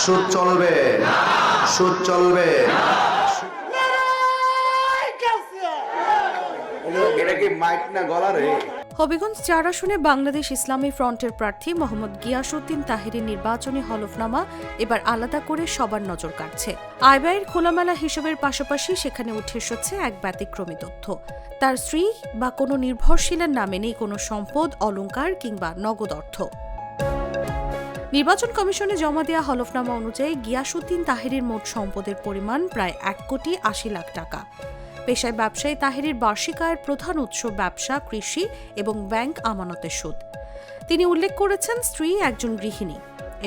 সুদ চলবে, সুদ চলবে। এটা কি মাইক না গলা রে? হবিগঞ্জ ৪ আসনে বাংলাদেশ ইসলামী ফ্রন্টের প্রার্থী মোহাম্মদ গিয়াসউদ্দিন তাহিরের নির্বাচনী হলফনামা এবার আলাদা করে সবার নজর কাড়ছে। আয় ব্যয়ের খোলামেলা হিসেবের পাশাপাশি সেখানে উঠে এসেছে এক ব্যতিক্রমী তথ্য। তার স্ত্রী বা কোনো নির্ভরশীলের নামে নেই কোনো সম্পদ, অলংকার কিংবা নগদ অর্থ। নির্বাচন কমিশনে জমা দেওয়া হলফনামা অনুযায়ী গিয়াসউদ্দিন তাহিরের মোট সম্পদের পরিমাণ প্রায় ১,৮০,০০,০০০ টাকা। পেশায় ব্যবসায়ী তাহিরের বার্ষিক আয়ের প্রধান উৎস ব্যবসা, কৃষি এবং ব্যাংক আমানতের সুদ। তিনি উল্লেখ করেছেন স্ত্রী একজন গৃহিণী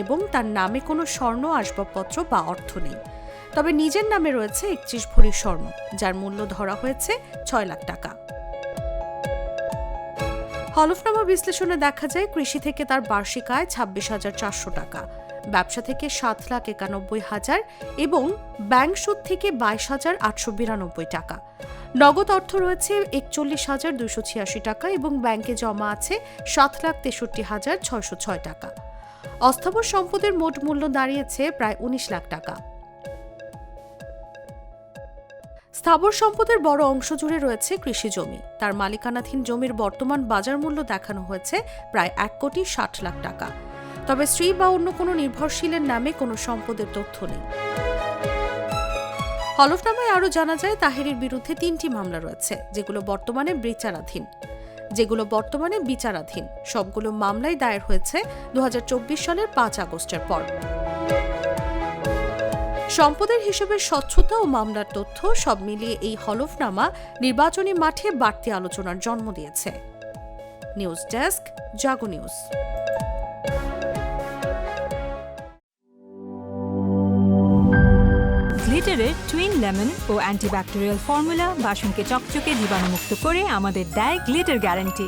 এবং তার নামে কোনো স্বর্ণ আসবাবপত্র বা অর্থ নেই। তবে নিজের নামে রয়েছে ৩১ ভরি স্বর্ণ, যার মূল্য ধরা হয়েছে ৬ লাখ টাকা। হলফনামা বিশ্লেষণে দেখা যায় কৃষি থেকে তার বার্ষিক আয় ২৬,৪০০ টাকা, ব্যবসা থেকে ৭,৯১,০০০ এবং ব্যাংক সুদ থেকে ২২,৮৯২ টাকা। নগদ অর্থ রয়েছে ৪১,২৮৬ টাকা এবং ব্যাংকে জমা আছে ৭,৬৩,৬০৬ টাকা। অস্থাবর সম্পদের মোট মূল্য দাঁড়িয়েছে প্রায় ১৯ লাখ টাকা। স্থাবর সম্পদের বড় অংশ জুড়ে রয়েছে কৃষি জমি। তার মালিকানাধীন জমির বর্তমান বাজার মূল্য দেখানো হয়েছে প্রায় ১,৬০,০০,০০০ টাকা। তবে স্ত্রী বা অন্য কোনো নির্ভরশীলের নামে কোনো সম্পদের তথ্য নেই। হলফনামায় আরও জানা যায় তাহিরের বিরুদ্ধে ৩টি মামলা রয়েছে, যেগুলো বর্তমানে বিচারাধীন। সবগুলো মামলাই দায়ের হয়েছে ২০২৪ সালের ৫ আগস্টের পর। সম্পদের হিসেবে স্বচ্ছতা ও মামলার তথ্য সব মিলিয়ে এই হলফনামা নির্বাচনী মাঠে বাড়তি আলোচনার জন্ম দিয়েছে। নিউজ ডেস্ক, জাগো নিউজ। গ্লিটারের টুইন লেমন ও অ্যান্টিব্যাকটেরিয়াল ফর্মুলা বাসনকে চকচকে জীবাণুমুক্ত করে আমাদের দেয় গ্লিটার গ্যারান্টি।